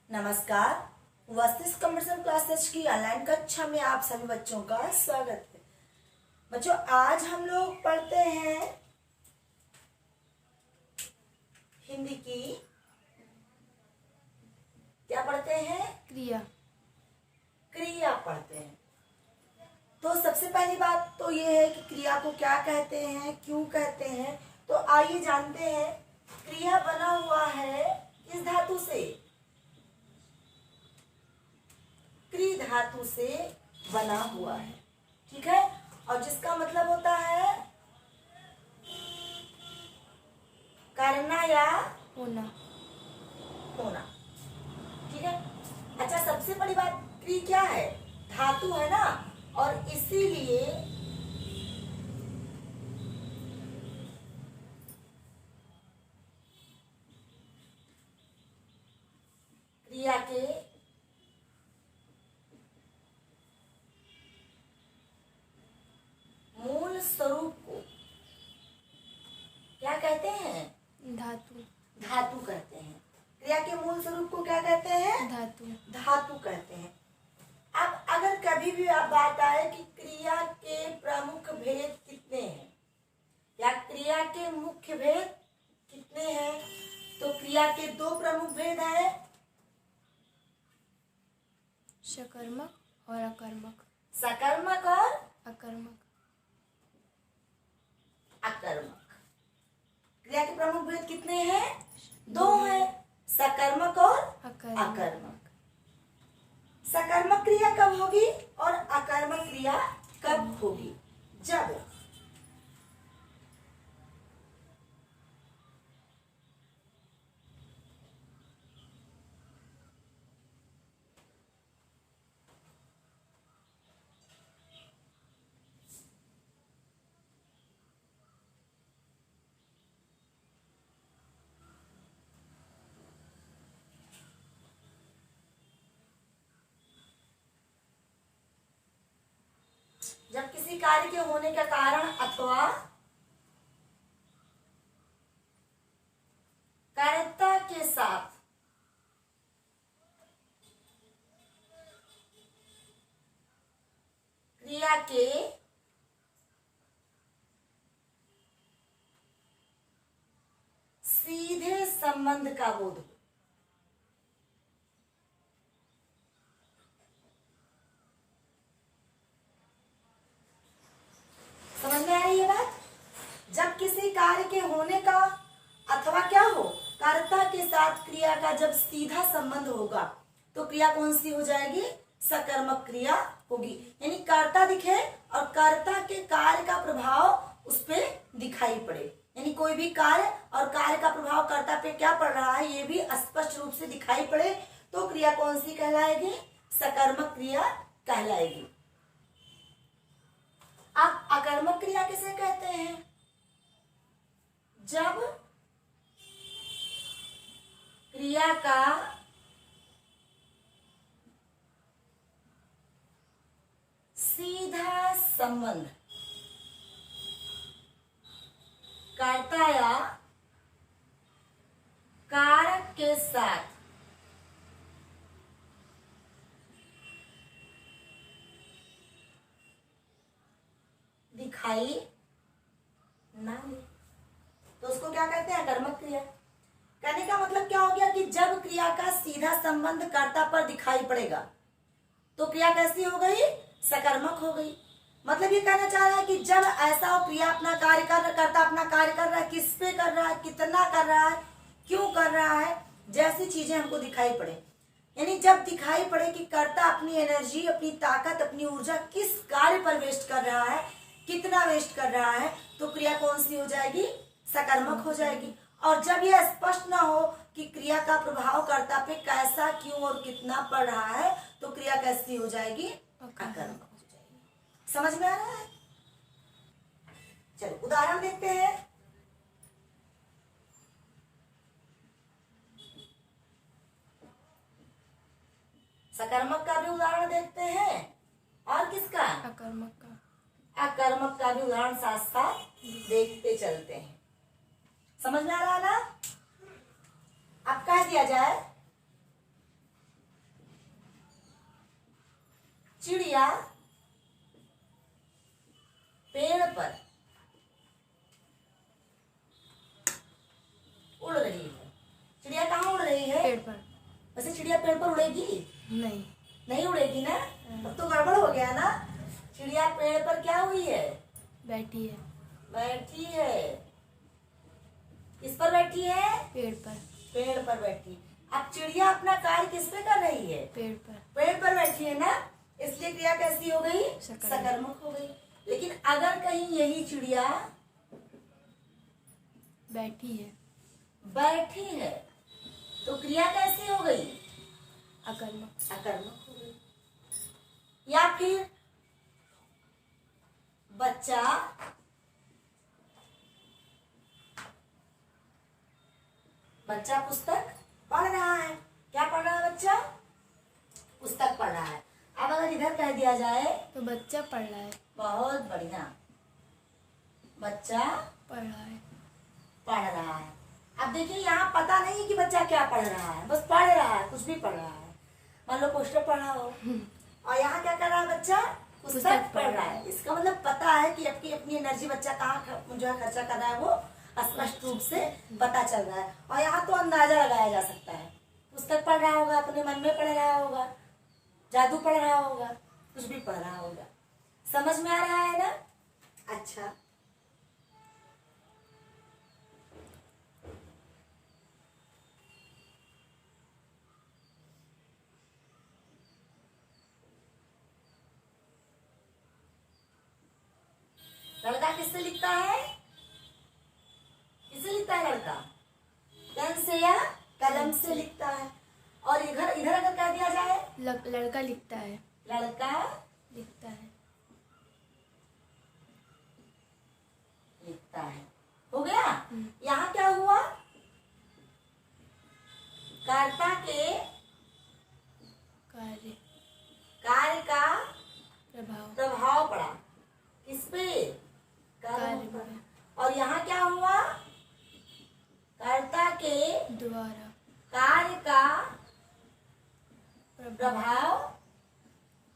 नमस्कार। वस्तिष्ठ computer classes की online कक्षा में आप सभी बच्चों का स्वागत है। बच्चों, आज हम लोग पढ़ते हैं हिंदी की, क्या पढ़ते हैं? क्रिया पढ़ते हैं। तो सबसे पहली बात तो ये है कि क्रिया को क्या कहते हैं, क्यों कहते हैं। तो आइए जानते हैं। क्रिया बना हुआ है किस धातु से? क्री धातु से बना हुआ है, ठीक है। और जिसका मतलब होता है करना या होना। ठीक है। अच्छा, सबसे बड़ी बात, क्री क्या है? धातु है ना, और इसीलिए क्रिया के मूल स्वरूप को क्या कहते हैं? धातु कहते हैं। क्रिया के मूल स्वरूप को क्या कहते हैं? धातु कहते हैं। अब अगर कभी भी आप बात आए कि क्रिया के प्रमुख भेद कितने हैं या क्रिया के मुख्य भेद कितने हैं, तो क्रिया के दो प्रमुख भेद हैं, सकर्मक और अकर्मक। सकर्मक और अकर्मक। क्रिया के प्रमुख भेद कितने हैं? दो हैं, सकर्मक और अकर्मक। सकर्मक क्रिया कब होगी और अकर्मक क्रिया कब होगी? जब किसी कार्य के होने का कारण अथवा कर्ता के साथ क्रिया के सीधे संबंध का बोध हो। समझ में आ रही है बात? जब किसी कार्य के होने का अथवा क्या हो, कर्ता के साथ क्रिया का जब सीधा संबंध होगा तो क्रिया कौन सी हो जाएगी? सकर्मक क्रिया होगी। यानी कर्ता दिखे और कर्ता के कार्य का प्रभाव उस पे दिखाई पड़े। यानी कोई भी कार्य और कार्य का प्रभाव कर्ता पे क्या पड़ रहा है ये भी स्पष्ट रूप से दिखाई पड़े तो क्रिया कौन सी कहलाएगी? सकर्मक क्रिया कहलाएगी। अब अकर्मक क्रिया किसे कहते हैं? जब क्रिया का सीधा संबंध कर्ता या कारक के साथ दिखाई ना दे तो उसको क्या कहते हैं? अकर्मक क्रिया। कहने का मतलब क्या हो गया कि जब क्रिया का सीधा संबंध कर्ता पर दिखाई पड़ेगा तो क्रिया कैसी हो गई? सकर्मक हो गई। मतलब ये कहना चाह रहा है कि जब ऐसा हो, क्रिया अपना कार्य कर्ता अपना कार्य कर रहा है, किस पे कर रहा है, कितना कर रहा है, क्यों कर रहा है, जैसी चीजें हमको दिखाई पड़े। यानी जब दिखाई पड़े कि कर्ता अपनी एनर्जी, अपनी ताकत, अपनी ऊर्जा किस कार्य पर वेस्ट कर रहा है, कितना वेस्ट कर रहा है, तो क्रिया कौन सी हो जाएगी? सकर्मक हो जाएगी। और जब यह स्पष्ट ना हो कि क्रिया का प्रभाव कर्ता पे कैसा, क्यों और कितना पड़ रहा है, तो क्रिया कैसी हो जाएगी? अकर्मक हो जाएगी। समझ में आ रहा है? चलो उदाहरण देखते हैं। सकर्मक का भी उदाहरण देखते हैं और किसका? अकर्मक का भी उदाहरण साथ साथ देखते चलते हैं। समझ में आ रहा है ना? अब कह दिया जाए चिड़िया पेड़ पर उड़ रही है। चिड़िया कहाँ उड़ रही है? पेड़ पर। वैसे चिड़िया पेड़ पर उड़ेगी? नहीं। नहीं उड़ेगी ना, अब तो गड़बड़ हो गया ना। चिड़िया पेड़ पर क्या हुई है? बैठी है। बैठी है। किस पर बैठी है? पेड़ पर। पेड़ पर बैठी। अब चिड़िया अपना कार्य किस पे कर रही है? पेड़ पर। पेड़ पर बैठी है ना, इसलिए क्रिया कैसी हो गई? सकर्मक। सकर्मक हो गई। लेकिन अगर कहीं यही चिड़िया बैठी है। बैठी है तो क्रिया कैसी हो गई? अकर्मक। अकर्मक हो गई। या फिर बच्चा पुस्तक पढ़ रहा है। क्या पढ़ रहा है बच्चा? पुस्तक पढ़ रहा है। अब अगर इधर कह दिया जाए तो बच्चा पढ़ रहा है। बहुत बढ़िया, बच्चा पढ़ रहा है। पढ़ रहा है। अब देखिए यहाँ पता नहीं कि बच्चा क्या पढ़ रहा है, बस पढ़ रहा है, कुछ भी पढ़ रहा है। मान लो पोस्टर पढ़ रहा हो और यहाँ क्या कर रहा है बच्चा? पुस्तक पढ़ रहा है। इसका मतलब पता है कि अपनी अपनी एनर्जी बच्चा कहाँ जो है खर्चा कर रहा है, वो स्पष्ट रूप से पता चल रहा है। और यहाँ तो अंदाजा लगाया जा सकता है। पुस्तक पढ़ रहा होगा, अपने मन में पढ़ रहा होगा, जादू पढ़ रहा होगा, कुछ भी पढ़ रहा होगा। समझ में आ रहा है ना? अच्छा, लड़का किससे लिखता है? किससे लिखता है लड़का? पेन से या कलम से लिखता है। और इधर इधर अगर कह दिया जाए लड़का लिखता है। लड़का लिखता है। लिखता है। हो गया। यहाँ क्या हुआ? कर्ता के कार्य का प्रभाव पड़ा। किस पे? कर्म पर। और यहाँ क्या हुआ? कर्ता के द्वारा कार्य का प्रभाव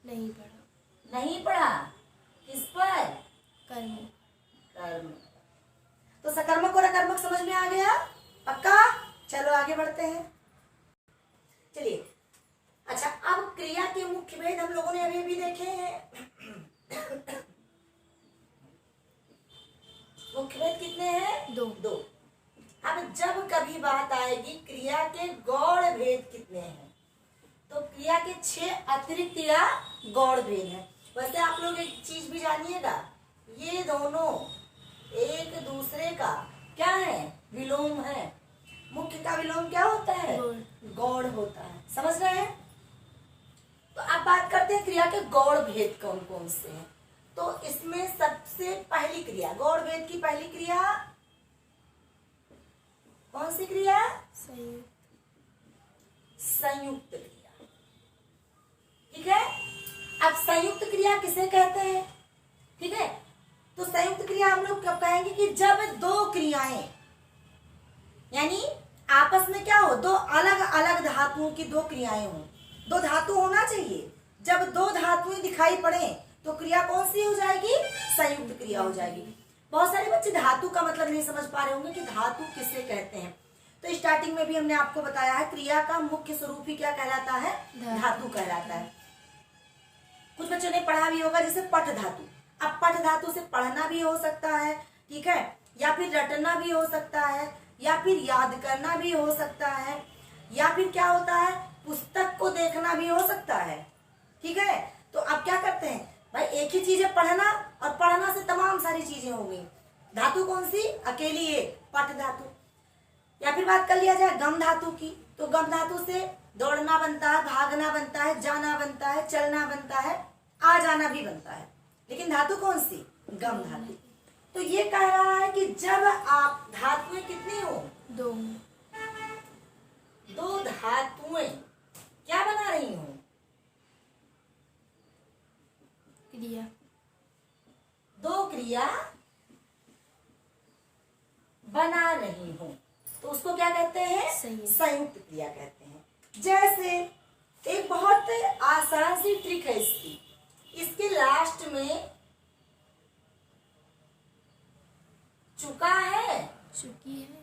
नहीं पड़ा। नहीं पड़ा। किस पर? कर्म। कर्म। तो सकर्मक और अकर्मक समझ में आ गया? पक्का? चलो आगे बढ़ते हैं। चलिए, अच्छा, अब क्रिया के मुख्य भेद हम लोगों ने अभी भी देखे हैं। मुख्य भेद कितने हैं? दो। अब जब कभी बात आएगी क्रिया के गौड़ भेद कितने हैं, तो क्रिया के 6 अतिरिक्त या गौड़ भेद हैं। वैसे आप लोग एक चीज भी जानिएगा, ये दोनों एक दूसरे का क्या है? विलोम है। मुख्य का विलोम क्या होता है? गौड़ होता है। समझ रहे हैं? तो अब बात करते हैं क्रिया के गौड़ भेद कौन कौन से हैं। तो इसमें सबसे पहली क्रिया, गौड़ भेद की पहली क्रिया कौन सी क्रिया? संयुक्त क्रिया। ठीक है। अब संयुक्त क्रिया किसे कहते हैं? ठीक है, तो संयुक्त क्रिया हम लोग कब कहेंगे? कि जब दो क्रियाएं यानी आपस में क्या हो? दो अलग अलग धातुओं की दो क्रियाएं हो। दो धातु होना चाहिए। जब दो धातुएं दिखाई पड़े तो क्रिया कौन सी हो जाएगी? संयुक्त क्रिया हो जाएगी। बहुत सारे बच्चे धातु का मतलब नहीं समझ पा रहे होंगे कि धातु किसे कहते हैं। तो स्टार्टिंग में भी हमने आपको बताया है क्रिया का मुख्य स्वरूप ही क्या कहलाता है? धातु कहलाता है। कुछ बच्चों ने पढ़ा भी होगा जैसे पठ धातु। अब पठ धातु से पढ़ना भी हो सकता है, ठीक है, या फिर रटना भी हो सकता है, या फिर याद करना भी हो सकता है, या फिर क्या होता है? पुस्तक को देखना भी हो सकता है। ठीक है। तो अब क्या करते हैं भाई? एक ही चीज है पढ़ना, और पढ़ना से तमाम सारी चीजें हो गई। धातु कौन सी? अकेली एक पठ धातु। या फिर बात कर लिया जाए गम धातु की, तो गम धातु से दौड़ना बनता है, भागना बनता है, जाना बनता है, चलना बनता है, आ जाना भी बनता है। लेकिन धातु कौन सी? गम धातु। तो ये कह रहा है कि जब आप धातुएं कितनी हो? दो धातुएं क्या बना रही हो? क्रिया। दो क्रिया बना रही हो तो उसको क्या कहते हैं? संयुक्त क्रिया कहते हैं। जैसे एक बहुत आसान सी ट्रिक है इसकी, इसके लास्ट में चुका है, चुकी है,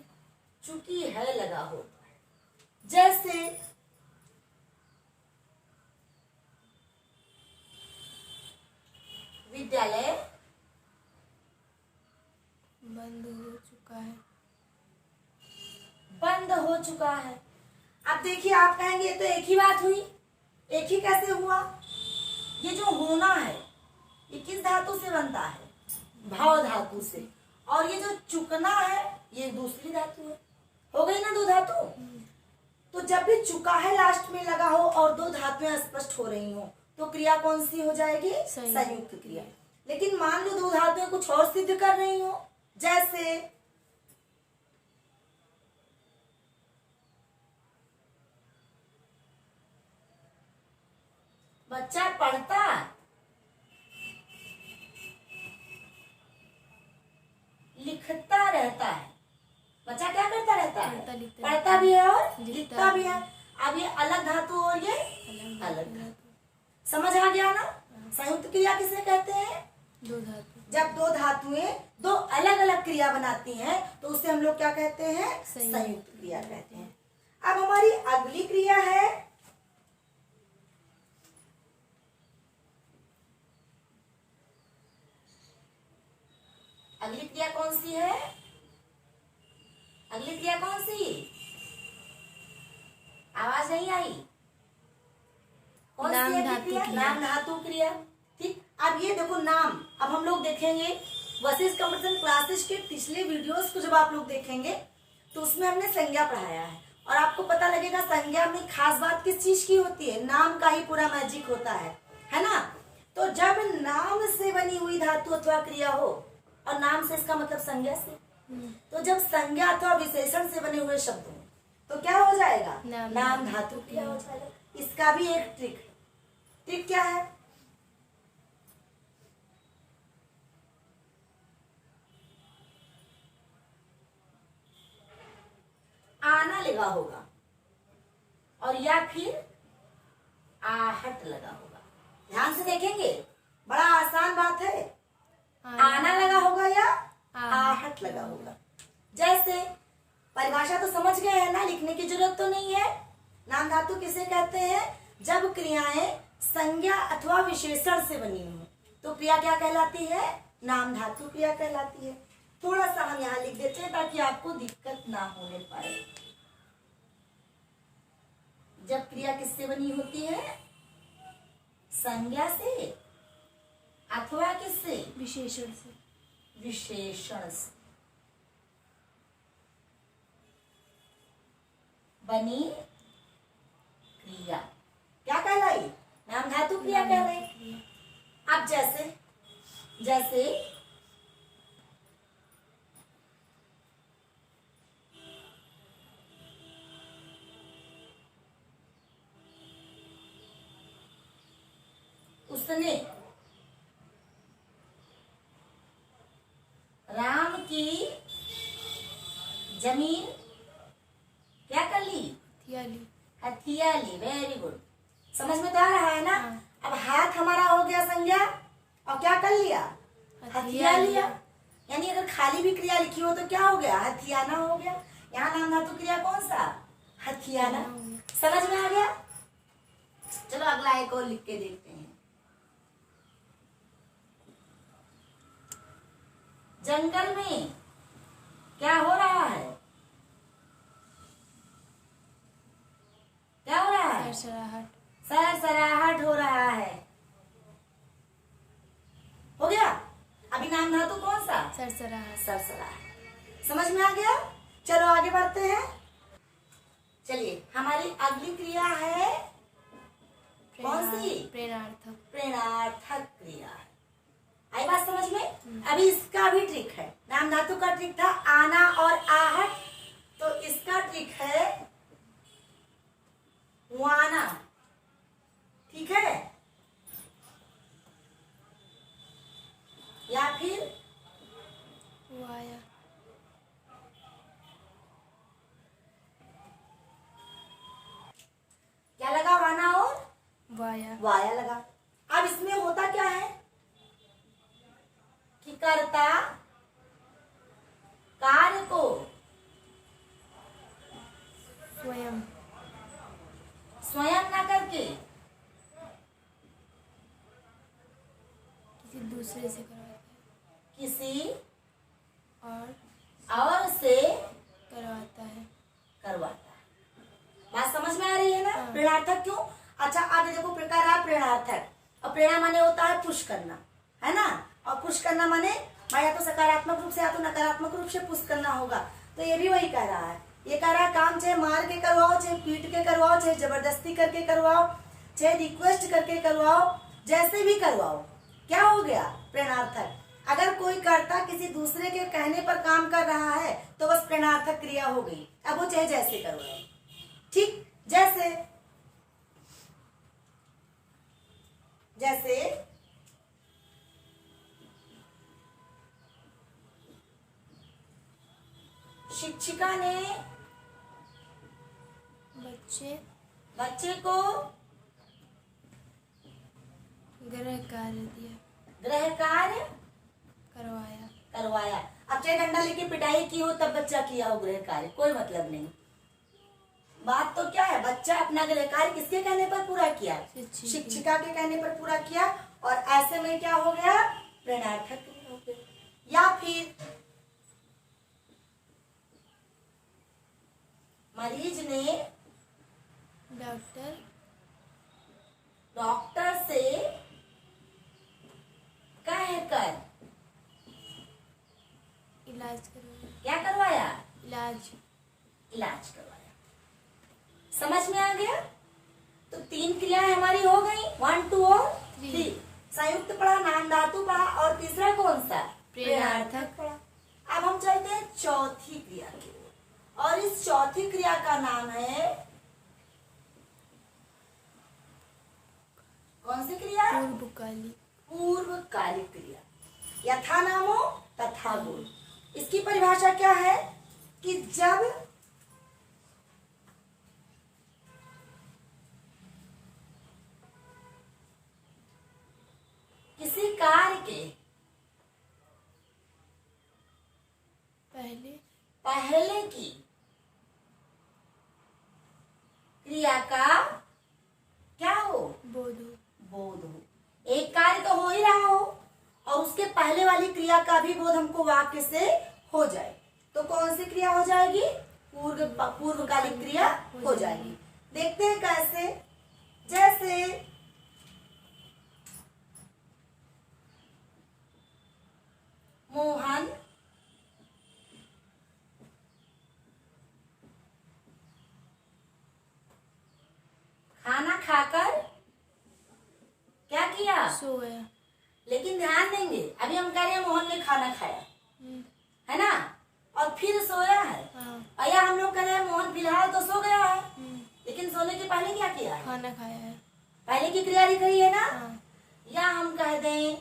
चुकी है लगा होता है। जैसे विद्यालय बंद हो चुका है, बंद हो चुका है। अब देखिए, आप कहेंगे ये तो एक ही बात हुई, एक ही कैसे हुआ? ये जो होना है ये किस धातु से बनता है? भाव धातु से। और ये जो चुकना है ये दूसरी धातु है। हो गई ना दो धातु। तो जब भी चुका है लास्ट में लगा हो और दो धातुएं स्पष्ट हो रही हो तो क्रिया कौन सी हो जाएगी? संयुक्त क्रिया। लेकिन मान लो दो धातुएं कुछ और सिद्ध कर रही हो, जैसे बच्चा पढ़ता, लिखता रहता है। बच्चा क्या करता रहता है? पढ़ता भी है और लिखता भी है। अब ये अलग धातु और ये अलग धातु। समझ आ गया ना? संयुक्त क्रिया किसे कहते हैं? दो धातु। जब दो धातुएं दो अलग अलग क्रिया बनाती हैं तो उसे हम लोग क्या कहते हैं? संयुक्त क्रिया कहते हैं। अब हमारी अगली क्रिया है अगली क्रिया कौन सी है? अगली क्रिया कौन सी? आवाज नहीं आई। कौन सी है क्रिया? नाम धातु क्रिया। ठीक। अब ये देखो नाम, अब हम लोग देखेंगे वशिष्ठ कंपटीशन क्लासेस के पिछले वीडियोस को जब आप लोग देखेंगे तो उसमें हमने संज्ञा पढ़ाया है और आपको पता लगेगा संज्ञा में खास बात किस चीज की होती है? नाम का ही पूरा मैजिक होता है ना? तो जब नाम से बनी हुई धातु अथवा क्रिया हो, और नाम से इसका मतलब संज्ञा से, तो जब संज्ञा अथवा विशेषण से बने हुए शब्द हो तो क्या हो जाएगा? नाम धातु क्रिया हो जाएगा। इसका भी एक ट्रिक क्या है? आना लगा होगा और या फिर आहट लगा होगा। ध्यान से देखेंगे, बड़ा आसान बात है। आना लगा होगा या आहट लगा होगा। जैसे परिभाषा तो समझ गए हैं ना, लिखने की जरूरत तो नहीं है। नाम धातु किसे कहते हैं? जब क्रियाएं संज्ञा अथवा विशेषण से बनी हो तो क्रिया क्या कहलाती है? नाम धातु क्रिया कहलाती है। थोड़ा सा हम यहाँ लिख देते हैं ताकि आपको दिक्कत ना होने पाए। जब क्रिया किससे बनी होती है? संज्ञा से अथवा किससे? विशेषण से। विशेषण से बनी क्रिया क्या कहलाई? नाम धातु क्रिया कहलाई। अब जैसे उसने राम की जमीन क्या कर ली? हथिया ली। Very good. समझ में तो आ रहा है ना? अब हाथ हमारा हो गया संज्ञा और क्या कर लिया? हथिया लिया। यानी अगर खाली भी क्रिया लिखी हो तो क्या हो गया? हथियाना हो गया। यहाँ नाम धातु क्रिया कौन सा? हथियाना। समझ में आ गया? चलो अगला एक और लिख के देखते हैं। जंगल में क्या हो रहा है? क्या हो रहा है? सरसराहट हो रहा है। हो गया। अभी नाम धातु कौन सा? सरसराहट। समझ में आ गया? चलो आगे बढ़ते हैं। चलिए हमारी अगली क्रिया है कौन सी? प्रेरणार्थक क्रिया। आई बात समझ में? अभी इसका भी ट्रिक है। नाम धातु का ट्रिक था आना और आहट, तो इसका ट्रिक है वाना। ठीक है? या फिर वाया। क्या लगा? वाना और वाया। वाया लगा। अब इसमें होता क्या कर्ता कार्य को स्वयं स्वयं न करके किसी दूसरे से करवाता किसी है और से करवाता है। करवाता है। बात समझ में आ रही है ना? हाँ। प्रेरणार्थक क्यों? अच्छा आगे देखो प्रकार है प्रेरणार्थक। और प्रेरणा माने होता है पुश करना, है ना? और पुश करना माने या तो सकारात्मक रूप से या तो नकारात्मक रूप से पुश करना होगा। तो ये भी वही कह रहा है। ये कह रहा है काम चाहे मार के करवाओ, चाहे पीट के करवाओ, चाहे जबरदस्ती करके करवाओ, चाहे रिक्वेस्ट करके करवाओ, जैसे भी करवाओ, क्या हो गया? प्रेरणार्थक। अगर कोई कर्ता किसी दूसरे के कहने पर काम कर रहा है तो बस प्रेरणार्थक क्रिया हो गई। अब वो चाहे जैसे करवाओ, ठीक? जैसे शिक्षिका ने बच्चे को गृह कार्य दिया, गृह कार्य करवाया। अब चाहे डंडा लेके पिटाई की हो तब बच्चा किया हो गृह कार्य, कोई मतलब नहीं। बात तो क्या है, बच्चा अपना गृह कार्य किसके कहने पर पूरा किया? शिक्षिका के कहने पर पूरा किया। और ऐसे में क्या हो गया? प्रेरणार्थक क्रिया हो गई। या फिर मरीज ने डॉक्टर से कहकर इलाज करवाया। क्या करवाया? इलाज करवाया। समझ में आ गया? तो 3 क्रियाएं हमारी हो गई, 1 2 और 3। संयुक्त पढ़ा, नाम धातु पढ़ा, और तीसरा कौन सा? प्रेरणार्थक पढ़ा। अब हम चलते हैं चौथी क्रिया की ओर, और इस चौथी क्रिया का नाम है, कौन सी क्रिया? पूर्वकालिक क्रिया। यथा नामो तथा गुण। इसकी परिभाषा क्या है कि जब किसी कार्य के पहले की क्रिया का क्या हो? बोध हो। एक कार्य तो हो ही रहा हो और उसके पहले वाली क्रिया का भी बोध हमको वाक्य से हो जाए, तो कौन सी क्रिया हो जाएगी? पूर्वकालिक क्रिया हो जाएगी। देखते हैं कैसे। जैसे मोहन खाना खाकर क्या किया? सो गया। लेकिन ध्यान देंगे, अभी हम कह रहे हैं मोहन ने खाना खाया, है ना, और फिर सोया है। और या हम लोग कह रहे हैं मोहन फिलहाल तो सो गया है, लेकिन सोने के पहले क्या किया है? खाना खाया है। पहले की क्रिया दिख रही है ना? या हम कह दें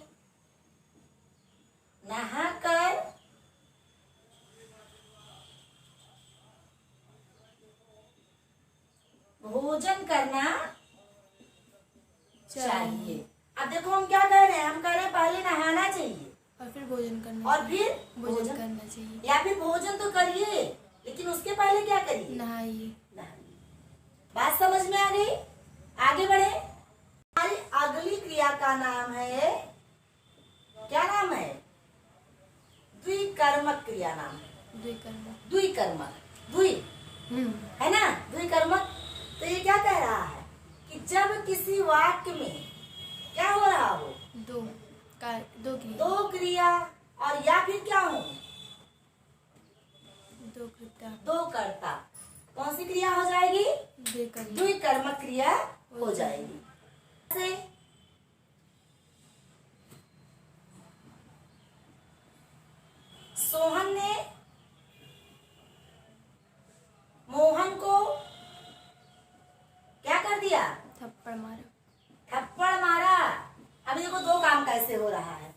नहाकर भोजन करना चाहिए। अब देखो हम क्या कह रहे हैं, हम कह रहे हैं पहले नहाना चाहिए और फिर भोजन करना और फिर भोजन करना चाहिए, या फिर भोजन तो करिए लेकिन उसके पहले क्या करिए? नहाइए। बात समझ में आ गई? आगे बढ़े। हमारी अगली क्रिया का नाम है, क्या नाम है? द्विकर्मक क्रिया नाम है। द्विकर्मक है ना? द्विकर्मक। तो ये क्या कह रहा है कि जब किसी वाक्य में क्या हो रहा हो? दो क्रिया और या फिर क्या हो? दो कर्ता। कौन सी क्रिया हो जाएगी? द्विकर्मक क्रिया हो जाएगी। जैसे सोहन ने मोहन को क्या कर दिया? थप्पड़ मारा। अभी देखो दो काम कैसे हो रहा है।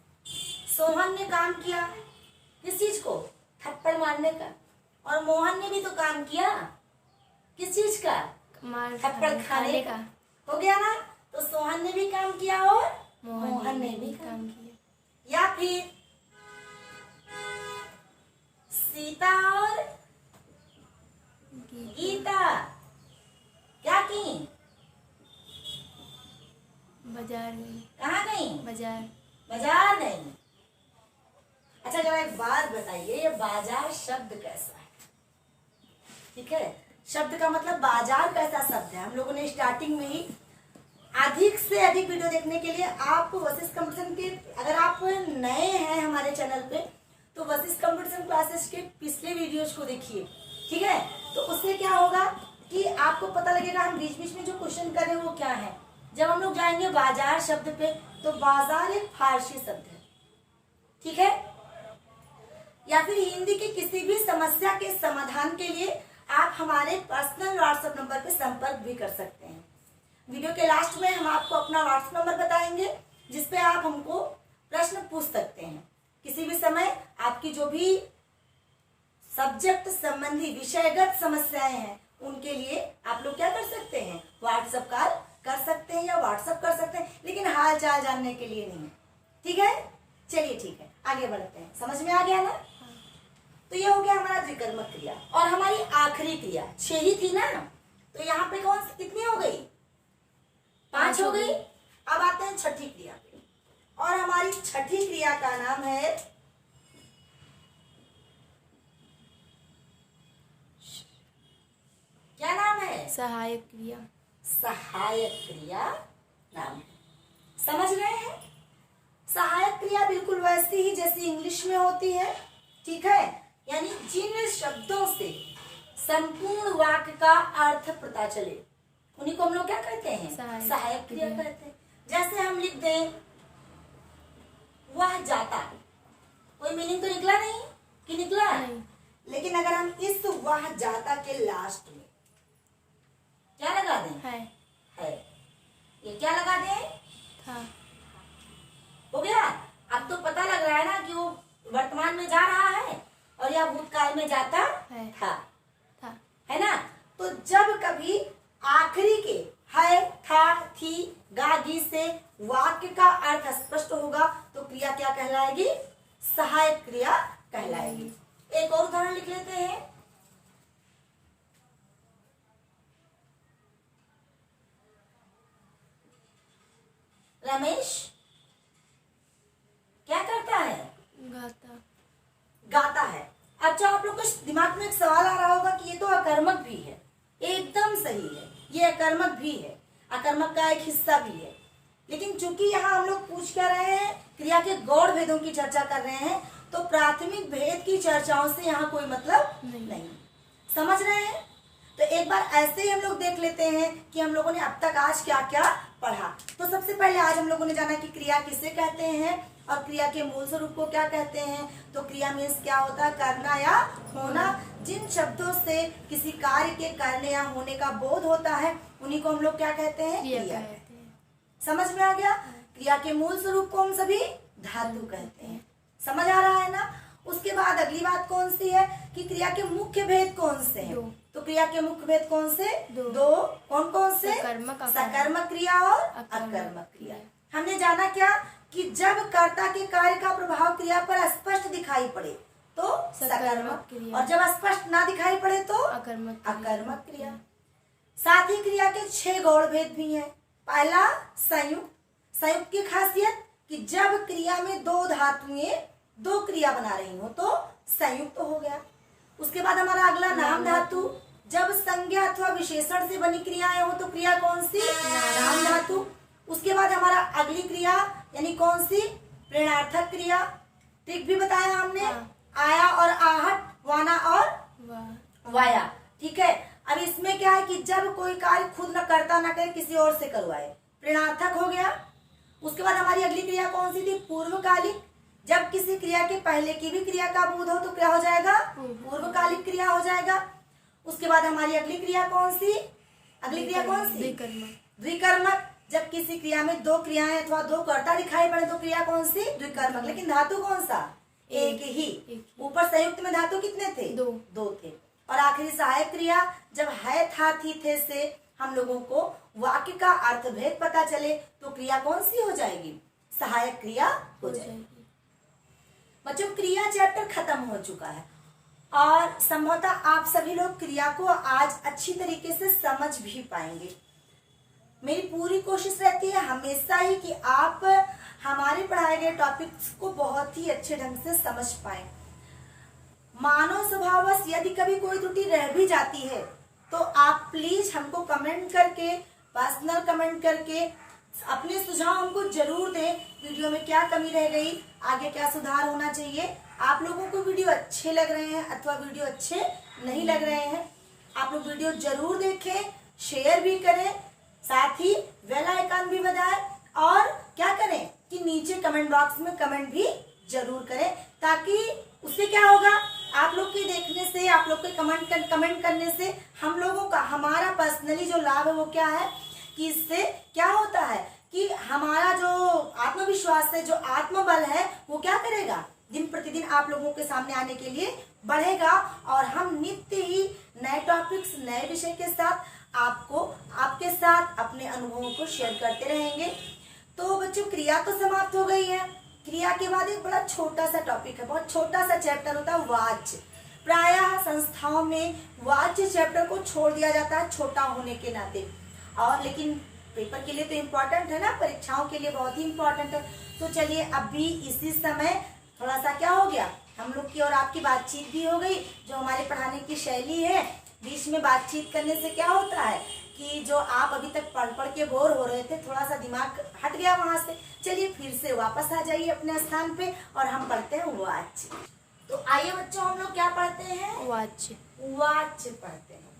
सोहन ने काम किया किस चीज को? थप्पड़ मारने का। और मोहन ने भी तो काम किया किस चीज का? थप्पड़ खाने का। हो गया ना? तो सोहन ने भी काम किया और मोहन ने भी काम किया। या फिर सीता और गीता क्या की? बाजार गई। कहाँ गई? बाजार। बाजार गई। अच्छा जरा एक बात बताइए, ये बाजार शब्द कैसा है? ठीक है, शब्द का मतलब बाजार कैसा शब्द है? हम लोगों ने स्टार्टिंग में ही अधिक से अधिक वीडियो देखने के लिए आप वशिष्ठ कंपटीशन के, अगर आप नए हैं हमारे चैनल पे तो वशिष्ठ कंपटीशन क्लासेस के पिछले वीडियोज को देखिए। ठीक है, तो उससे क्या होगा कि आपको पता लगेगा हम बीच बीच में जो क्वेश्चन कर रहे हैं वो क्या है। जब हम लोग जाएंगे बाजार शब्द पे, तो बाजार एक फारसी शब्द है। ठीक है, या फिर हिंदी की किसी भी समस्या के समाधान के लिए आप हमारे पर्सनल व्हाट्सएप नंबर पे संपर्क भी कर सकते हैं। वीडियो के लास्ट में हम आपको अपना व्हाट्सएप नंबर बताएंगे जिसपे आप हमको प्रश्न पूछ सकते हैं। किसी भी समय आपकी जो भी सब्जेक्ट संबंधी विषयगत समस्याएं हैं उनके लिए आप लोग क्या कर सकते हैं, व्हाट्सएप कॉल कर सकते हैं या व्हाट्सएप कर सकते हैं, लेकिन हाल चाल जानने के लिए नहीं। ठीक है, चलिए ठीक है, आगे बढ़ते हैं। समझ में आ गया ना? तो ये हो गया हमारा द्विकर्मक क्रिया। और हमारी आखिरी क्रिया 6 ही थी ना, तो यहाँ पे कौन सी कितनी हो गई? 5 हो गई। अब आते हैं छठी क्रिया पे, और हमारी छठी क्रिया का नाम है क्या नाम है? सहायक क्रिया। सहायक क्रिया नाम है। समझ रहे हैं? सहायक क्रिया बिल्कुल वैसी ही जैसी इंग्लिश में होती है। ठीक है, यानी जिन शब्दों से संपूर्ण वाक्य का अर्थ पता चले उन्हीं को हम लोग क्या कहते हैं? सहायक क्रिया कहते हैं। जैसे हम लिख दें वह जाता, कोई मीनिंग तो निकला नहीं कि निकला? नहीं। लेकिन अगर हम इस वह जाता के लास्ट में क्या लगा दें? है। ये क्या लगा दें? था। हो गया। अब तो पता लग रहा है ना कि वो वर्तमान में जा रहा है और या भूतकाल में जाता है। था। था। है ना? तो जब कभी आखिरी के है, था, थी, गा, गी से वाक्य का अर्थ स्पष्ट होगा तो क्रिया क्या कहलाएगी? सहायक क्रिया कहलाएगी। एक और उदाहरण लिख लेते हैं। रमेश क्या करता है? गाता। गाता है। अच्छा, आप लोग को दिमाग में एक सवाल आ रहा होगा कि ये तो अकर्मक भी है। एकदम सही है, ये अकर्मक भी है, अकर्मक का एक हिस्सा भी है। लेकिन चूंकि यहाँ हम लोग पूछ क्या रहे हैं, क्रिया के गौड़ भेदों की चर्चा कर रहे हैं, तो प्राथमिक भेद की चर्चाओं से यहाँ कोई मतलब नहीं। समझ रहे हैं? तो एक बार ऐसे ही हम लोग देख लेते हैं कि हम लोगों ने अब तक आज क्या क्या पढ़ा। तो सबसे पहले आज हम लोगों ने जाना कि क्रिया किसे कहते हैं और क्रिया के मूल स्वरूप को क्या कहते हैं। तो क्रिया मीन्स क्या होता है? करना या होना। जिन शब्दों से किसी कार्य के करने या होने का बोध होता है उन्हीं को हम लोग क्या कहते हैं? क्रिया। समझ में आ गया? क्रिया के मूल स्वरूप को हम सभी धातु कहते हैं। समझ आ रहा है ना? उसके बाद अगली बात कौन सी है कि क्रिया के मुख्य भेद कौन से हैं? तो क्रिया के मुख्य भेद कौन से? दो। कौन कौन से? सकर्मक क्रिया और अकर्मक क्रिया। हमने जाना क्या कि जब कर्ता के कार्य का प्रभाव क्रिया पर स्पष्ट दिखाई पड़े तो सकर्मक क्रिया, और जब स्पष्ट ना दिखाई पड़े तो अकर्मक क्रिया। साथ ही क्रिया के 6 गौड़ भेद भी हैं। पहला संयुक्त। संयुक्त की खासियत कि जब क्रिया में 2 धातुएं 2 क्रिया बना रही हो तो संयुक्त हो गया। उसके बाद हमारा अगला नाम धातु। जब संज्ञा अथवा विशेषण से बनी क्रियाएं हो तो क्रिया कौन सी? नाम धातु। उसके बाद हमारा अगली क्रिया यानी कौन सी? प्रेरणार्थक क्रिया। ठीक भी बताया हमने। आया और आहट, वाना और वाया। ठीक है, अब इसमें क्या है कि जब कोई कार्य खुद न करता न करे किसी और से करवाए, प्रेरणार्थक हो गया। उसके बाद हमारी अगली क्रिया कौन सी थी? पूर्वकालिक। जब किसी क्रिया के पहले की भी क्रिया का बोध हो तो क्या हो जाएगा? पूर्वकालिक क्रिया हो जाएगा। उसके बाद हमारी अगली क्रिया कौन सी? अगली क्रिया कौन सी? द्विकर्मक। जब किसी क्रिया में 2 क्रियाएं अथवा 2 कर्ता दिखाई पड़े तो क्रिया कौन सी? द्विकर्मक। लेकिन धातु कौन सा? एक ही। ऊपर संयुक्त में धातु कितने थे? 2 थे। और आखिरी सहायक क्रिया जब है, था, थी, थे से हम लोगों को वाक्य का अर्थ भेद पता चले तो क्रिया कौन सी हो जाएगी? सहायक क्रिया हो जाएगी। बच्चों, क्रिया चैप्टर खत्म हो चुका है। और संभवतः आप सभी लोग क्रिया को आज अच्छी तरीके से समझ भी पाएंगे। मेरी पूरी कोशिश रहती है हमेशा ही कि आप हमारे पढ़ाए गए टॉपिक्स को बहुत ही अच्छे ढंग से समझ पाएं। मानव स्वभाववश यदि कभी कोई त्रुटि रह भी जाती है तो आप प्लीज हमको कमेंट करके, पर्सनल कमेंट करके अपने सुझाव हमको जरूर दें। वीडियो में क्या कमी रह गई, आगे क्या सुधार होना चाहिए। आप लोगों को वीडियो अच्छे लग रहे हैं अथवा वीडियो अच्छे नहीं लग रहे हैं, आप लोग वीडियो जरूर देखें, शेयर भी करें, साथ ही बेल आइकन भी बजाएं और क्या करें कि नीचे कमेंट बॉक्स में कमेंट भी जरूर करें, ताकि उससे क्या होगा, आप लोग के देखने से, आप लोग के कमेंट करने से हम लोगों का, हमारा पर्सनली जो लाभ है वो क्या है कि इससे क्या होता है कि हमारा जो आत्मविश्वास है, जो आत्मबल है, वो क्या करेगा, दिन प्रतिदिन आप लोगों के सामने आने के लिए बढ़ेगा और हम नित्य ही नए टॉपिक्स, नए विषय के साथ आपके साथ अपने अनुभवों को शेयर करते रहेंगे। तो बच्चों, क्रिया तो समाप्त हो गई है। क्रिया के बाद एक बड़ा छोटा सा टॉपिक है, बहुत छोटा सा चैप्टर होता है वाच्य। प्रायः संस्थाओं में वाच्य चैप्टर को छोड़ दिया जाता है छोटा होने के नाते, और लेकिन पेपर के लिए तो इम्पोर्टेंट है ना, परीक्षाओं के लिए बहुत ही इम्पोर्टेंट है। तो चलिए अभी इसी समय थोड़ा सा क्या हो गया, हम लोग की और आपकी बातचीत भी हो गई। जो हमारे पढ़ाने की शैली है, बीच में बातचीत करने से क्या होता है कि जो आप अभी तक पढ़ के बोर हो रहे थे, थोड़ा सा दिमाग हट गया वहां से। चलिए फिर से वापस आ जाइए अपने स्थान पे और हम पढ़ते हैं वाच्य। तो आइए बच्चों, हम लोग क्या पढ़ते हैं, वाच्य। वाच्य पढ़ते हैं।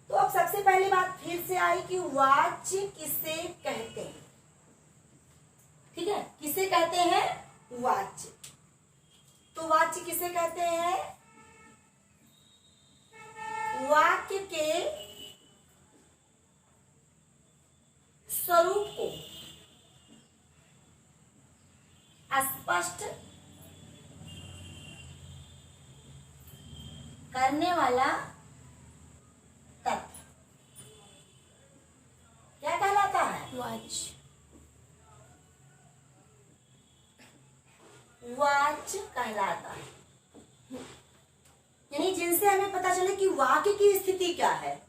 तो अब सबसे पहली बात फिर से आई कि वाच्य किसे कहते हैं। ठीक है, किसे कहते हैं, वाच्य। तो वाच्य किसे कहते हैं, वाक्य के स्वरूप को स्पष्ट करने वाला तथ्य क्या कहलाता है, वाच्य। वाच्य कहलाता है। यानी जिनसे हमें पता चले कि वाक्य की स्थिति क्या है,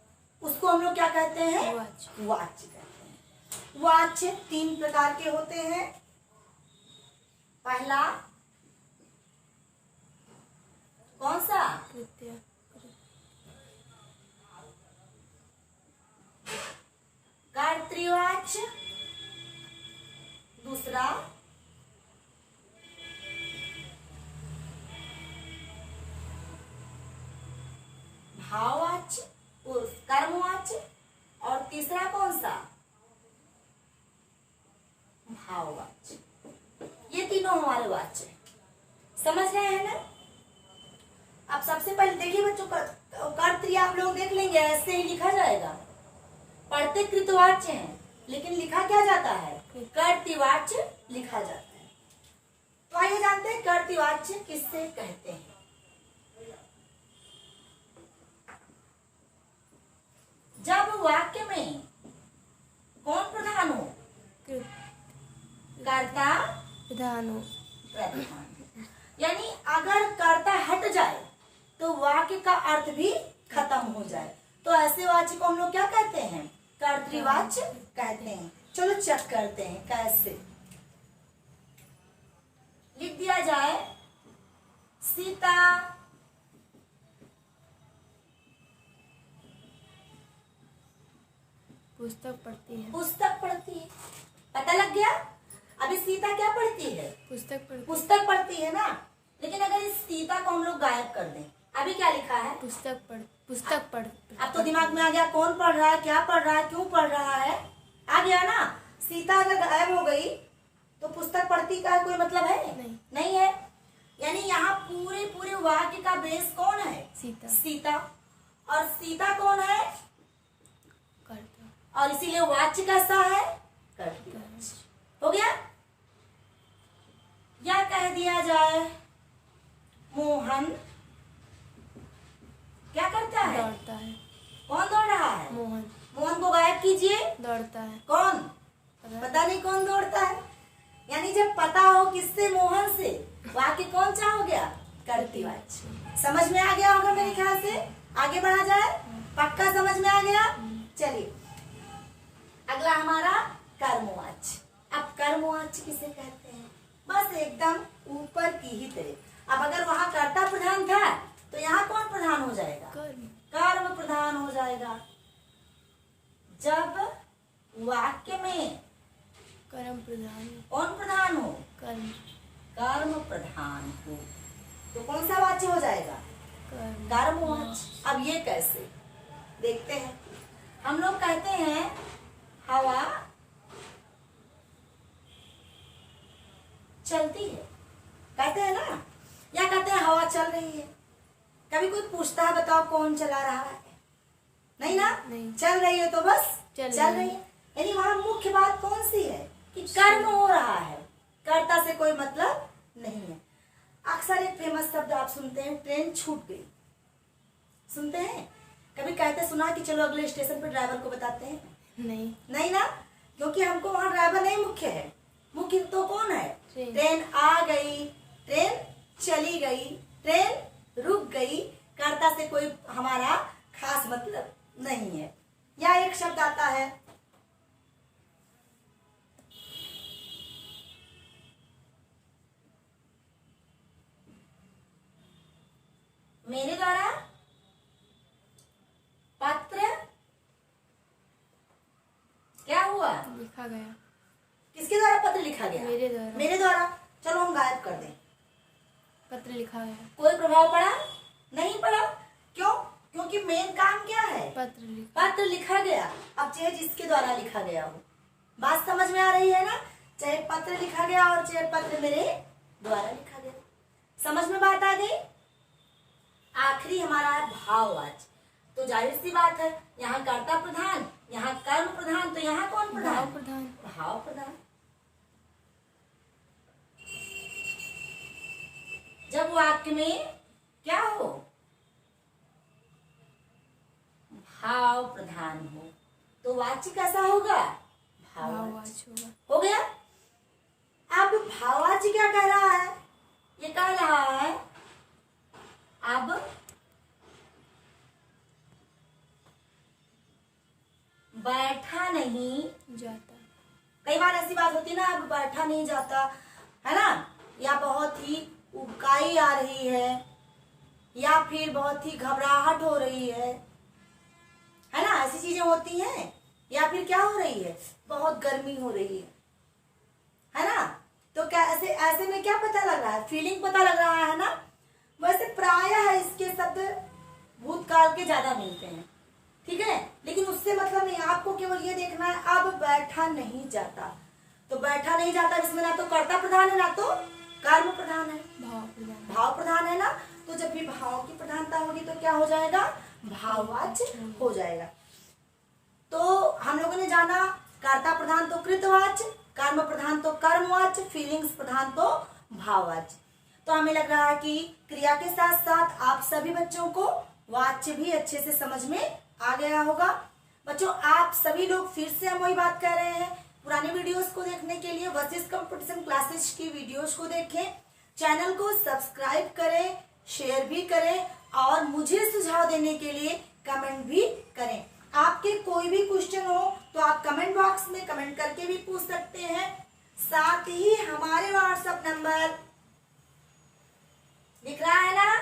उसको हम लोग क्या कहते हैं, वाच्य। वाच्य कहते हैं। वाच्य 3 प्रकार के होते हैं। पहला कौन सा, कृत्य। कर्तृवाच्य। दूसरा भाववाच्य, कर्मवाच्य, और तीसरा कौन सा, भाववाच्य। ये तीनों हमारे वाच्य हैं। समझ रहे हैं ना। अब सबसे पहले देखिए बच्चों, कर्तृ आप लोग देख लेंगे, ऐसे ही लिखा जाएगा। पढ़ते कृतवाच्य हैं लेकिन लिखा क्या जाता है, कर्तृवाच्य लिखा जाता है। तो आइए जानते हैं कर्तृवाच्य किससे कहते हैं। जब वाक्य में कौन प्रधान हो, कर्ता प्रधान हो। प्रधान। यानी अगर कर्ता हट जाए तो वाक्य का अर्थ भी खत्म हो जाए, तो ऐसे वाच्य को हम लोग क्या कहते हैं, कर्तृवाच्य कहते हैं। चलो चेक करते हैं कैसे। लिख दिया जाए, सीता पुस्तक पढ़ती है। पुस्तक पढ़ती है, पता लग गया। अभी सीता क्या पढ़ती है, पुस्तक पढ़ती है ना। लेकिन अगर इस सीता को हम लोग गायब कर दें, अभी क्या लिखा है, पुस्तक पढ़। अब तो दिमाग में आ गया कौन पढ़ रहा है, क्या पढ़ रहा है, क्यों पढ़ रहा है, आ गया ना। सीता अगर गायब हो गई तो पुस्तक पढ़ती का कोई मतलब है, नहीं है। यानी यहाँ पूरे वाक्य का बेस कौन है, सीता। और सीता कौन है, कर्ता। और इसीलिए वाच्य कैसा है, कर्तृवाच्य। हो गया। या कह दिया जाए, मोहन क्या करता है, दौड़ता है। कौन दौड़ रहा है, मोहन को गायब कीजिए, दौड़ता है। कौन, पता नहीं कौन दौड़ता है। यानी जब पता हो किससे, मोहन से, वाक्य कौन सा हो गया, कर्तृवाच्य। समझ में आ गया होगा मेरे ख्याल से। आगे बढ़ा जाए, पक्का समझ में आ गया। चलिए अगला हमारा कर्मवाच्य। अब कर्मवाच्य किसे कहते हैं? बस एकदम ऊपर की ही तरह। अब अगर वहां कर्ता प्रधान था तो यहाँ कौन प्रधान हो जाएगा? कर्म। कर्म प्रधान हो जाएगा। जब वाक्य में कर्म प्रधान। कौन प्रधान हो? कर्म। कर्म प्रधान हो तो कौन सा वाच्य हो जाएगा? कर्म। कर्मवाच्य। अब ये कैसे देखते हैं। हम लोग कहते हैं हवा चलती है, कहते हैं ना, या कहते हैं हवा चल रही है। कभी कोई पूछता है बताओ कौन चला रहा है? नहीं ना, नहीं। चल रही है तो बस चल रही है। यानी वहां मुख्य बात कौन सी है कि कर्म हो रहा है, कर्ता से कोई मतलब नहीं है। अक्सर एक फेमस शब्द आप सुनते हैं, ट्रेन छूट गई। सुनते हैं? कभी कहते सुना कि चलो अगले स्टेशन पे ड्राइवर को बताते हैं? नहीं। नहीं ना, क्योंकि हमको वहां ड्राइवर नहीं मुख्य है। मुख्य तो कौन है? ट्रेन। ट्रेन आ गई, ट्रेन चली गई, ट्रेन रुक गई, कर्ता से कोई हमारा खास मतलब नहीं है। या एक शब्द आता है मेरे द्वारा पत्र क्या हुआ? लिखा गया। किसके द्वारा पत्र लिखा गया? मेरे द्वारा। मेरे द्वारा। चलो हम गायब कर दें। पत्र लिखा गया। कोई प्रभाव पड़ा? नहीं पड़ा। क्यों? क्योंकि मेन काम क्या है? पत्र लिखा गया। अब चाहे जिसके द्वारा लिखा गया हो, बात समझ में आ रही है ना? चाहे पत्र लिखा गया और चाहे पत्र मेरे द्वारा लिखा गया। समझ में बात आ गई? आखिरी हमारा है भाववाच्य। तो जाहिर सी बात है, यहाँ कर्ता प्रधान, यहाँ कर्म प्रधान, तो यहाँ कौन प्रधान? भाव प्रधान। भाव प्रधान। जब वाक्य में क्या हो? भाव प्रधान हो तो वाच्य कैसा होगा? भाववाच्य होगा। हो गया। अब भाववाच्य क्या कह रहा है? ये कह रहा है अब बैठा नहीं जाता। कई बार ऐसी बात होती है ना, अब बैठा नहीं जाता है ना, या बहुत ही उबकाई आ रही है, या फिर बहुत ही घबराहट हो रही है ना, ऐसी चीजें होती हैं। या फिर क्या हो रही है? बहुत गर्मी हो रही है ना। तो क्या ऐसे में क्या पता लग रहा है? फीलिंग पता लग रहा है ना। वैसे प्रायः इसके शब्द भूतकाल के ज्यादा मिलते हैं, ठीक है, लेकिन उससे मतलब नहीं। आपको केवल ये देखना है अब बैठा नहीं जाता। तो बैठा नहीं जाता इसमें ना तो कर्ता प्रधान है ना तो कर्म प्रधान है, भाव प्रधान है ना। तो जब भी भाव की प्रधानता होगी तो क्या हो जाएगा? भाववाच्य हो जाएगा। तो हम लोगों ने जाना कर्ता प्रधान तो कृतवाच्य, कर्म प्रधान तो कर्मवाच्य, फीलिंग्स प्रधान तो भाववाच्य। तो हमें लग रहा है कि क्रिया के साथ साथ आप सभी बच्चों को वाच्य भी अच्छे से समझ में आ गया होगा। बच्चों आप सभी लोग फिर से हम वही बात कर रहे हैं, पुराने वीडियोस को देखने के लिए वशिष्ठ कंपटीशन क्लासेस की वीडियोस को देखें, चैनल को सब्सक्राइब करें, शेयर भी करें और मुझे सुझाव देने के लिए कमेंट भी करें। आपके कोई भी क्वेश्चन हो तो आप कमेंट बॉक्स में कमेंट करके भी पूछ सकते हैं। साथ ही हमारे व्हाट्सएप नंबर दिख रहा है ना?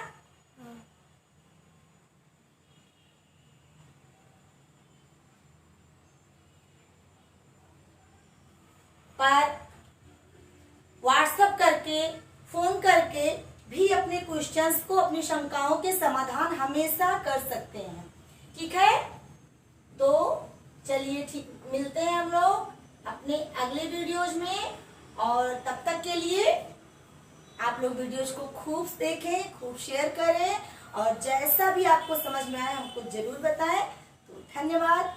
पर व्हाट्सएप करके, फोन करके भी अपने क्वेश्चंस को, अपनी शंकाओं के समाधान हमेशा कर सकते हैं, ठीक है। तो चलिए ठीक, मिलते हैं हम लोग अपने अगले वीडियोज में, और तब तक के लिए आप लोग वीडियोज को खूब देखें, खूब शेयर करें, और जैसा भी आपको समझ में आए हमको जरूर बताएं। तो धन्यवाद।